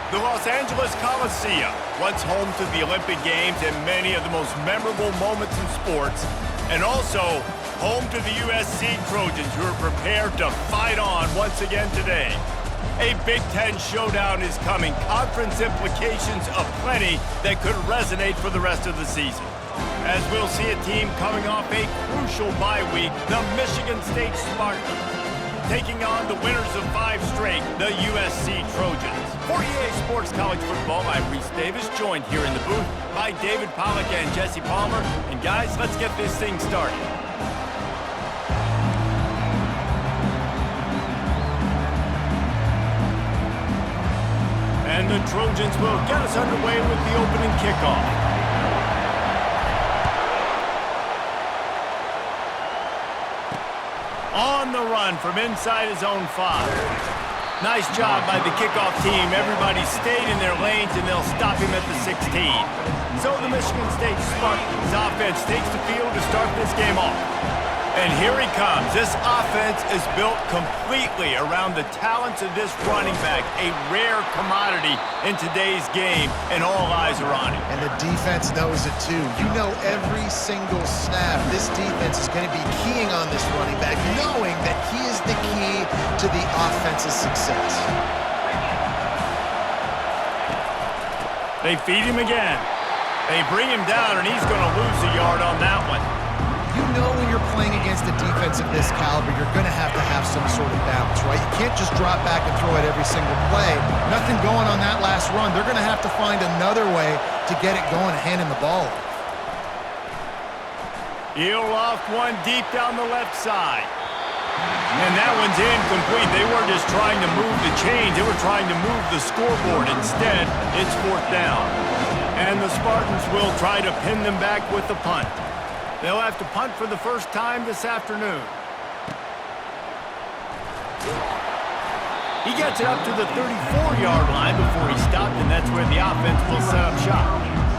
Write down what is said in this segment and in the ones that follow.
The Los Angeles Coliseum, once home to the Olympic Games and many of the most memorable moments in sports, and also home to the USC Trojans, who are prepared to fight on once again today. A Big Ten showdown is coming, conference implications aplenty that could resonate for the rest of the season. As we'll see a team coming off a crucial bye week, the Michigan State Spartans, taking on the winners of 5 straight, the USC Trojans. For EA Sports College Football, I'm Reese Davis, joined here in the booth by David Pollack and Jesse Palmer. And guys, let's get this thing started. And the Trojans will get us underway with the opening kickoff. On the run from inside his own 5. Nice job by the kickoff team. Everybody stayed in their lanes, and they'll stop him at the 16. So the Michigan State Spartans offense takes the field to start this game off. And here he comes. This offense is built completely around the talents of this running back, a rare commodity in today's game, and all eyes are on him. And the defense knows it too. You know every single snap, this defense is going to be keying on this running back, knowing that he is the key to the offense's success. They feed him again. They bring him down, and he's going to lose a yard on that one. You know when you're playing against a defense of this caliber, you're going to have some sort of balance, right? You can't just drop back and throw it every single play. Nothing going on that last run. They're going to have to find another way to get it going and hand him the ball. He'll loft one deep down the left side. And that one's incomplete. They weren't just trying to move the chains. They were trying to move the scoreboard. Instead, it's 4th down. And the Spartans will try to pin them back with the punt. They'll have to punt for the first time this afternoon. He gets it up to the 34-yard line before he stopped, and that's where the offense will set up shop.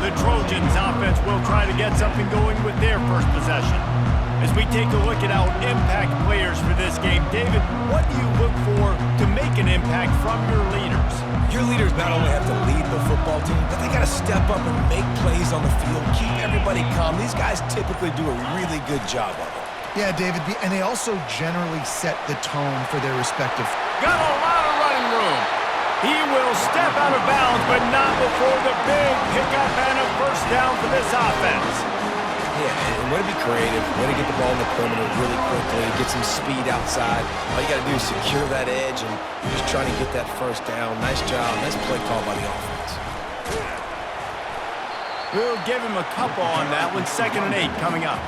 The Trojans offense will try to get something going with their first possession. As we take a look at our impact players for this game, David, what do you look for to make an impact from your leaders? Your leaders not only have to lead the football team, but they got to step up and make plays on the field, keep everybody calm. These guys typically do a really good job of it. Yeah, David, and they also generally set the tone for their respective. Got a lot of running room. He will step out of bounds, but not before the big pickup and a first down for this offense. Yeah, and way to be creative, way to get the ball in the perimeter really quickly, get some speed outside. All you got to do is secure that edge and just trying to get that first down. Nice job. Nice play call by the offense. We'll give him a couple on that one. 2nd and 8 coming up.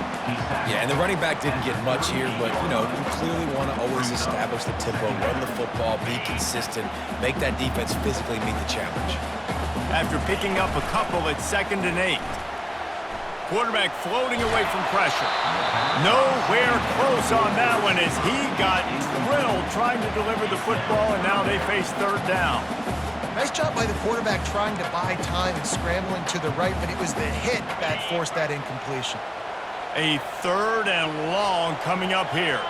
Yeah, and the running back didn't get much here, but, you know, you clearly want to always establish the tempo, run the football, be consistent, make that defense physically meet the challenge. After picking up a couple, it's 2nd and 8. Quarterback floating away from pressure. Nowhere close on that one as he got drilled trying to deliver the football, and now they face 3rd down. Nice job by the quarterback trying to buy time and scrambling to the right, but it was the hit that forced that incompletion. A 3rd and long coming up here.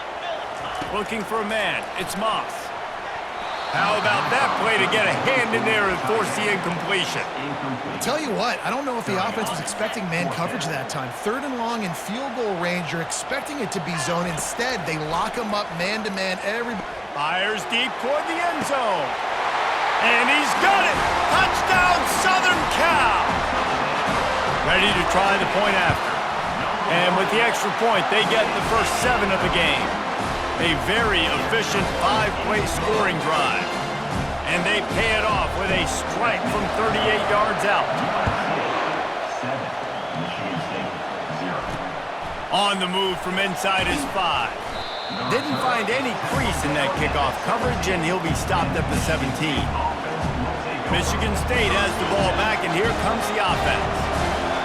Looking for a man. It's Moss. How about that play to get a hand in there and force the incompletion? I'll tell you what, I don't know if the offense was expecting man coverage that time. 3rd and long in field goal range, you're expecting it to be zone. Instead, they lock him up man-to-man. Fires deep toward the end zone. And he's got it! Touchdown, Southern Cal! Ready to try the point after. And with the extra point, they get the first 7 of the game. A very efficient 5-play scoring drive. And they pay it off with a strike from 38 yards out. On the move from inside his 5. Didn't find any crease in that kickoff coverage, and he'll be stopped at the 17. Michigan State has the ball back, and here comes the offense.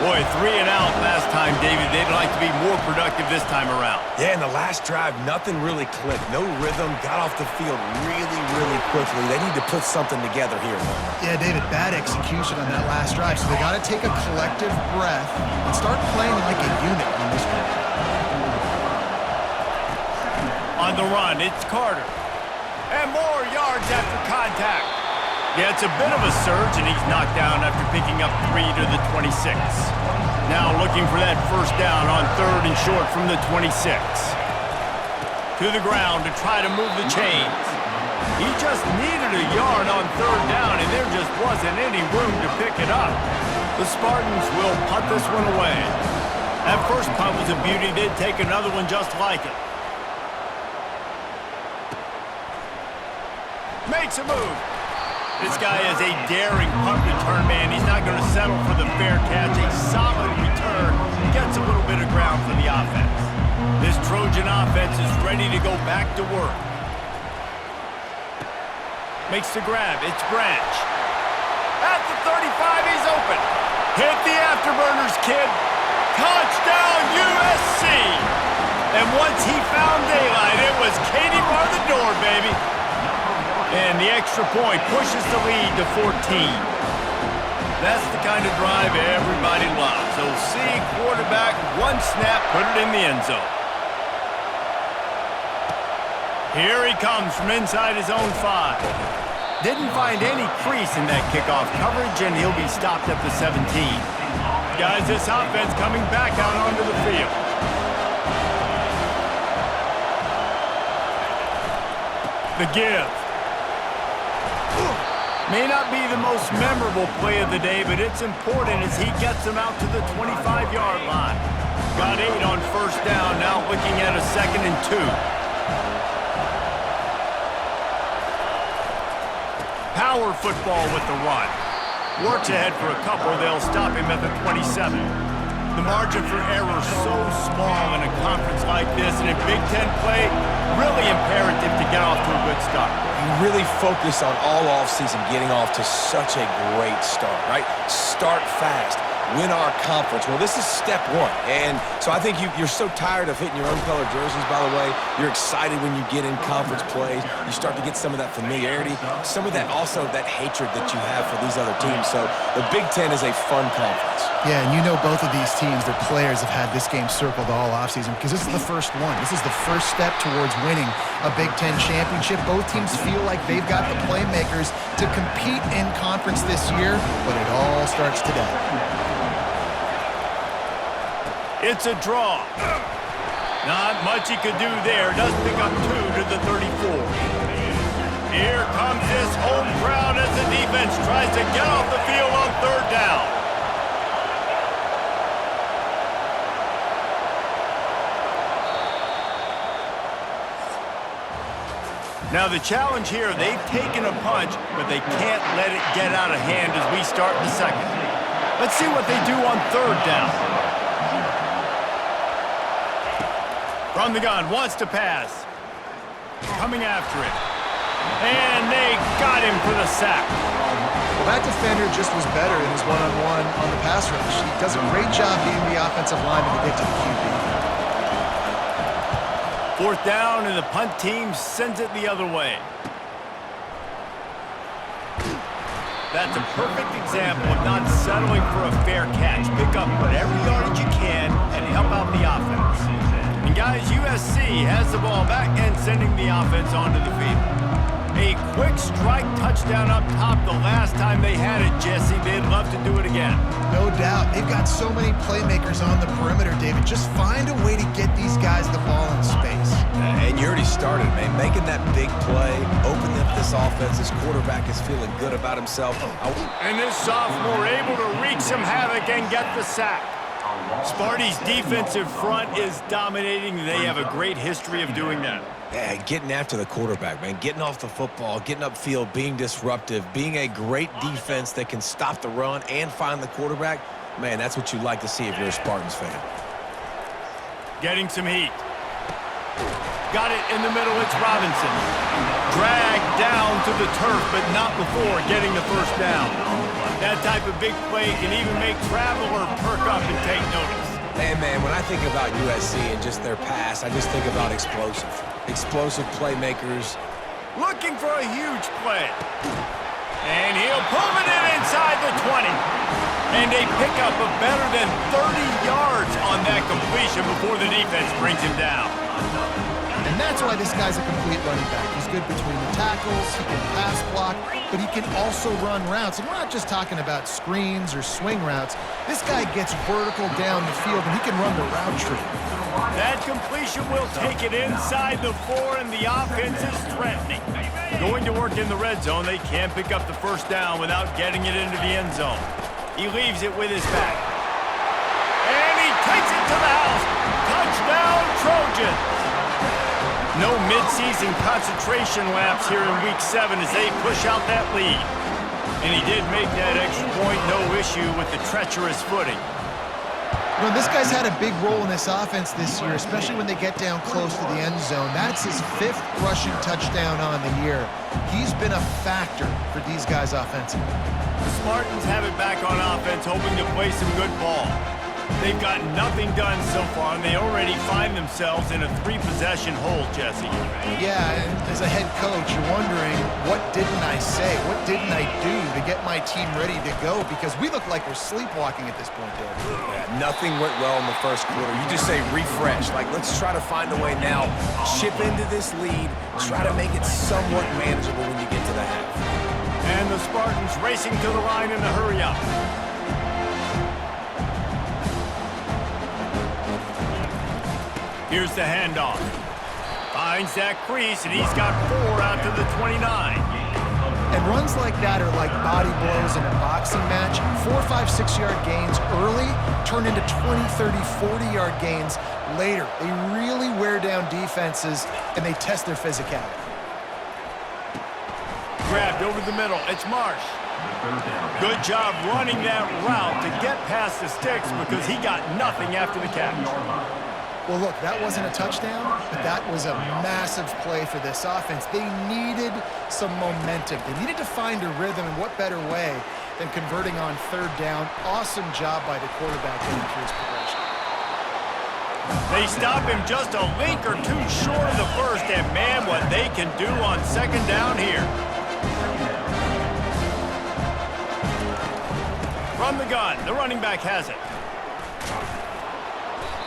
Boy, 3 and out last time, David. They'd like to be more productive this time around. Yeah, in the last drive, nothing really clicked. No rhythm, got off the field really, really quickly. They need to put something together here. Yeah, David, bad execution on that last drive, so they got to take a collective breath and start playing like a unit on this one. On the run, it's Carter. And more yards after contact. Yeah, it's a bit of a surge, and he's knocked down after picking up 3 to the 26. Now looking for that first down on 3rd and short from the 26. To the ground to try to move the chains. He just needed a yard on 3rd down, and there just wasn't any room to pick it up. The Spartans will punt this one away. That first punt was a beauty. They'd take another one just like it. Makes a move. This guy is a daring punt return man. He's not going to settle for the fair catch. A solid return. Gets a little bit of ground for the offense. This Trojan offense is ready to go back to work. Makes the grab. It's Branch. At the 35, he's open. Hit the afterburners, kid. Touchdown, USC. And once he found daylight, it was Katie bar the door, baby. And the extra point pushes the lead to 14. That's the kind of drive everybody loves. OC quarterback, one snap, put it in the end zone. Here he comes from inside his own 5. Didn't find any crease in that kickoff coverage, and he'll be stopped at the 17. Guys, this offense coming back out onto the field. The give. May not be the most memorable play of the day, but it's important as he gets them out to the 25-yard line. Got 8 on first down, now looking at a 2nd and 2. Power football with the run. Works ahead for a couple, they'll stop him at the 27. The margin for error so small in a conference like this, and in Big Ten play, really imperative to get off to a good start. You really focus on all offseason getting off to such a great start, right? Start fast. Win our conference. Well, this is step 1. And so I think you're so tired of hitting your own colored jerseys, by the way. You're excited when you get in conference plays. You start to get some of that familiarity, some of that also that hatred that you have for these other teams. So the Big Ten is a fun conference. Yeah, and you know both of these teams, their players have had this game circled all offseason because this is the first one. This is the first step towards winning a Big Ten championship. Both teams feel like they've got the playmakers to compete in conference this year, but it all starts today. It's a draw. Not much he could do there. Does pick up 2 to the 34. Here comes this home crowd as the defense tries to get off the field on 3rd down. Now the challenge here, they've taken a punch, but they can't let it get out of hand as we start the 2nd. Let's see what they do on 3rd down. From the gun, wants to pass. Coming after it. And they got him for the sack. Well, that defender just was better in his one-on-one on the pass rush. He does a great job being the offensive lineman to get to the QB. 4th down, and the punt team sends it the other way. That's a perfect example of not settling for a fair catch. Pick up whatever yardage you can and help out the offense. And guys, USC has the ball back and sending the offense onto the field. A quick strike touchdown up top the last time they had it, Jesse. They'd love to do it again. No doubt. They've got so many playmakers on the perimeter, David. Just find a way to get these guys the ball in space. And you already started, man. Making that big play, opening up this offense. This quarterback is feeling good about himself. And this sophomore able to wreak some havoc and get the sack. Sparty's defensive front is dominating. They have a great history of doing that. Yeah, getting after the quarterback, man. Getting off the football, getting upfield, being disruptive, being a great defense that can stop the run and find the quarterback. Man, that's what you like to see if you're a Spartans fan. Getting some heat. Got it in the middle. It's Robinson. Dragged down to the turf, but not before getting the first down. That type of big play can even make Traveler perk up and take notice. And, man, when I think about USC and just their pass, I just think about explosive. Explosive playmakers. Looking for a huge play. And he'll pull it in inside the 20. And a pickup of better than 30 yards on that completion before the defense brings him down. And And that's why this guy's a complete running back. He's good between the tackles, he can pass block, but he can also run routes. And we're not just talking about screens or swing routes. This guy gets vertical down the field, and he can run the route tree. That completion will take it inside the 4, and the offense is threatening. Going to work in the red zone, they can't pick up the first down without getting it into the end zone. He leaves it with his back. And he takes it to the house. Touchdown, Trojans. No midseason concentration laps here in Week 7 as they push out that lead. And he did make that extra point, no issue with the treacherous footing. You know, this guy's had a big role in this offense this year, especially when they get down close to the end zone. That's his 5th rushing touchdown on the year. He's been a factor for these guys offensively. The Spartans have it back on offense, hoping to play some good ball. They've got nothing done so far, and they already find themselves in a 3-possession hole, Jesse. Yeah, and as a head coach, you're wondering, what didn't I say? What didn't I do to get my team ready to go? Because we look like we're sleepwalking at this point, Dave. Yeah, nothing went well in the first quarter. You just say refresh. Like, let's try to find a way now. Chip into this lead. Try to make it somewhat manageable when you get to the half. And the Spartans racing to the line in a hurry-up. Here's the handoff. Finds that crease, and he's got 4 out to the 29. And runs like that are like body blows in a boxing match. 4, 5, 6-yard gains early turn into 20, 30, 40-yard gains later. They really wear down defenses, and they test their physicality. Grabbed over the middle. It's Marsh. Good job running that route to get past the sticks because he got nothing after the catch. Well, look, that wasn't a touchdown, but that was a massive play for this offense. They needed some momentum. They needed to find a rhythm, and what better way than converting on 3rd down. Awesome job by the quarterback getting through his progression. They stop him just a link or 2 short of the first, and man, what they can do on 2nd down here. From the gun, the running back has it.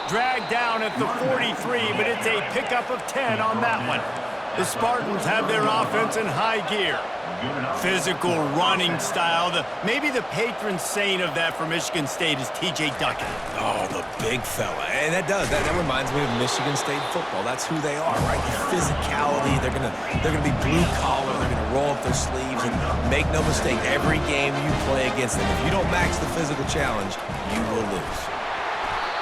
Dragged down at the 43, but it's a pickup of 10 on that one. The Spartans have their offense in high gear. Physical running style. Maybe the patron saint of that for Michigan State is T.J. Duckett. Oh, the big fella. And that reminds me of Michigan State football. That's who they are, right? The physicality. They're gonna be blue collar. They're gonna roll up their sleeves, and make no mistake, every game you play against them, if you don't match the physical challenge, you will lose.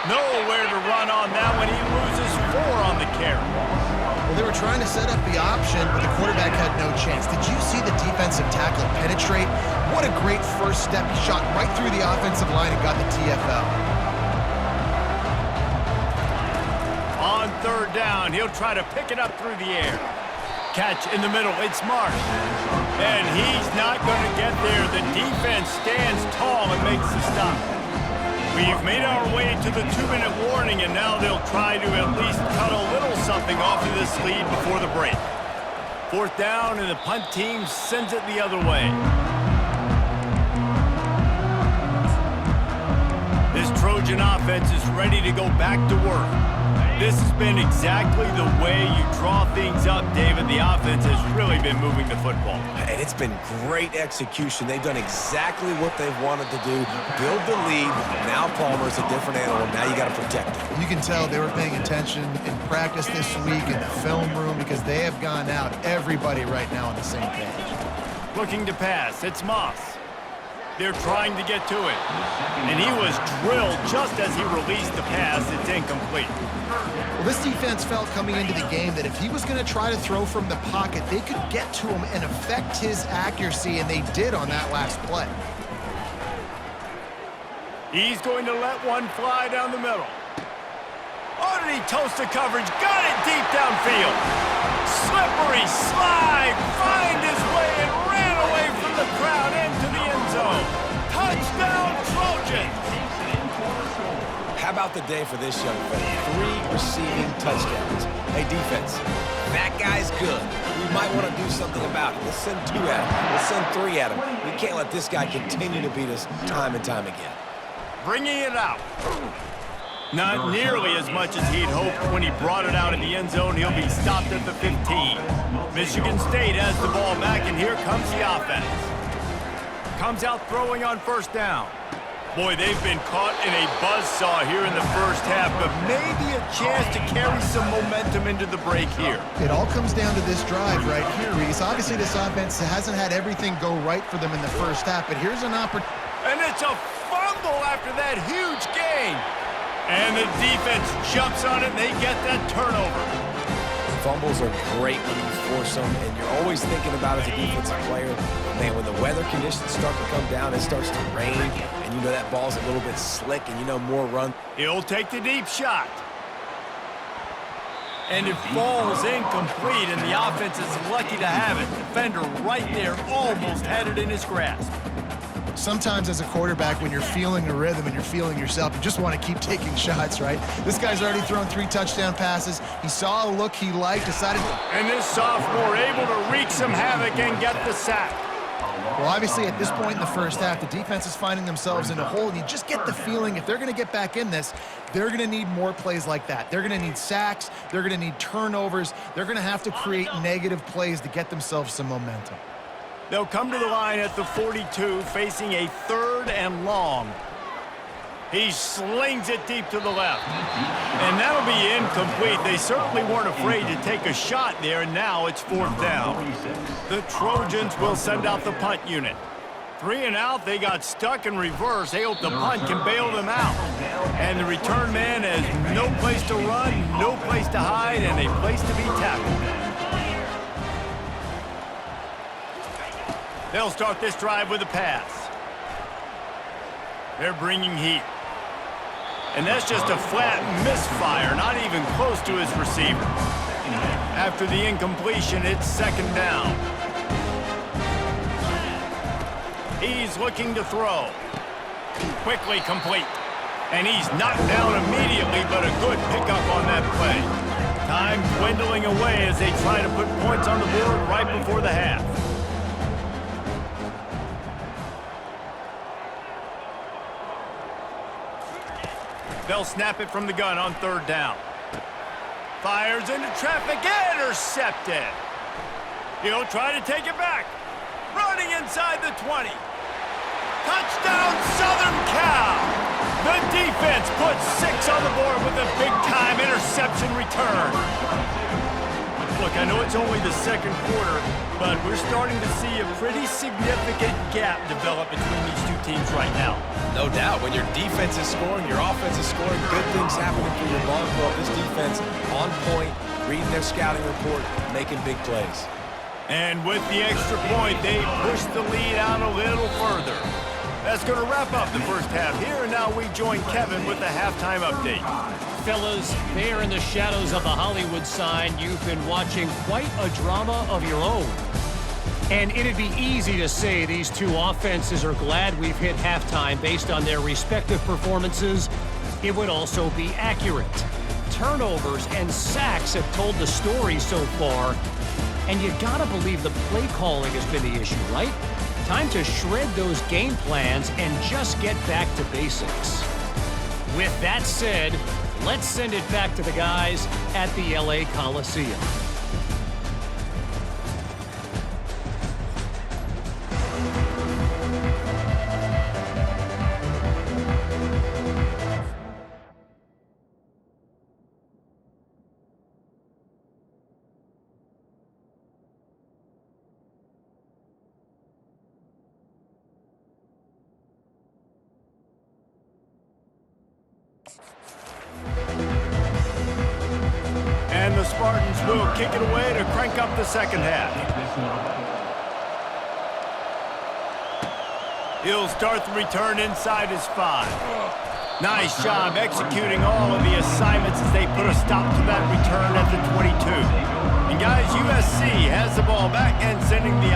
Nowhere to run on that one. He loses 4 on the carry. Well, they were trying to set up the option, but the quarterback had no chance. Did you see the defensive tackle penetrate? What a great first step. He shot right through the offensive line and got the TFL. On 3rd down, he'll try to pick it up through the air. Catch in the middle. It's Marsh. And he's not going to get there. The defense stands tall and makes the stop. We've made our way to the 2-minute warning, and now they'll try to at least cut a little something off of this lead before the break. 4th down, and the punt team sends it the other way. This Trojan offense is ready to go back to work. This has been exactly the way you draw things up, David. The offense has really been moving the football. And it's been great execution. They've done exactly what they've wanted to do. Build the lead. Now Palmer's a different animal. Now you got to protect him. You can tell they were paying attention in practice this week in the film room because they have gone out, everybody right now on the same page. Looking to pass. It's Moss. They're trying to get to it. And he was drilled just as he released the pass. It's incomplete. Well, this defense felt coming into the game that if he was going to try to throw from the pocket, they could get to him and affect his accuracy, and they did on that last play. He's going to let one fly down the middle. Oh, did he toast the coverage? Got it deep downfield. Slippery slide. Find his way and ran away from the crowd into the end zone. Touchdown, Trojans. How about the day for this young fella? 3 receiving touchdowns. Hey, defense, that guy's good. We might want to do something about it. Let's send 2 at him. Let's send 3 at him. We can't let this guy continue to beat us time and time again. Bringing it out. Not nearly as much as he'd hoped when he brought it out of the end zone. He'll be stopped at the 15. Michigan State has the ball back, and here comes the offense. Comes out throwing on first down. Boy, they've been caught in a buzzsaw here in the first half, but maybe a chance to carry some momentum into the break here. It all comes down to this drive right here, Reese. Obviously, this offense hasn't had everything go right for them in the first half, but here's an opportunity. And it's a fumble after that huge gain. And the defense jumps on it, and they get that turnover. Fumbles are great when you force them, and you're always thinking about as a defensive player, man, when the weather conditions start to come down, it starts to rain, and you know that ball's a little bit slick, and you know more run. He'll take the deep shot. And it falls incomplete, and the offense is lucky to have it. Defender right there almost had it in his grasp. Sometimes as a quarterback, when you're feeling a rhythm and you're feeling yourself, you just want to keep taking shots, right? This guy's already thrown 3 touchdown passes. He saw a look he liked, decided. And this sophomore able to wreak some havoc and get the sack. Well, obviously, at this point in the first half, the defense is finding themselves in a hole, and you just get the feeling if they're going to get back in this, they're going to need more plays like that. They're going to need sacks. They're going to need turnovers. They're going to have to create negative plays to get themselves some momentum. They'll come to the line at the 42, facing a 3rd and long. He slings it deep to the left. And that'll be incomplete. They certainly weren't afraid to take a shot there, and now it's 4th down. The Trojans will send out the punt unit. 3 and out, they got stuck in reverse. They hope the punt can bail them out. And the return man has no place to run, no place to hide, and a place to be tackled. They'll start this drive with a pass. They're bringing heat. And that's just a flat misfire, not even close to his receiver. After the incompletion, it's 2nd down. He's looking to throw. Quickly complete. And he's knocked down immediately, but a good pickup on that play. Time dwindling away as they try to put points on the board right before the half. They'll snap it from the gun on 3rd down. Fires into traffic, intercepted. He'll try to take it back. Running inside the 20. Touchdown, Southern Cal. The defense puts 6 on the board with a big-time interception return. Look, I know it's only the 2nd quarter, but we're starting to see a pretty significant gap develop between these two teams right now. No doubt. When your defense is scoring, your offense is scoring, good things happening for your ball club. This defense on point, reading their scouting report, making big plays. And with the extra point, they push the lead out a little further. That's going to wrap up the first half here, and now we join Kevin with the halftime update. Fellas, there in the shadows of the Hollywood sign, you've been watching quite a drama of your own. And it'd be easy to say these two offenses are glad we've hit halftime based on their respective performances. It would also be accurate. Turnovers and sacks have told the story so far. And you gotta believe the play calling has been the issue, right? Time to shred those game plans and just get back to basics. With that said, let's send it back to the guys at the LA Coliseum. And the Spartans will kick it away to crank up the second half. He'll start the return inside his 5. Nice job executing all of the assignments as they put a stop to that return at the 22. And guys, USC has the ball back and sending the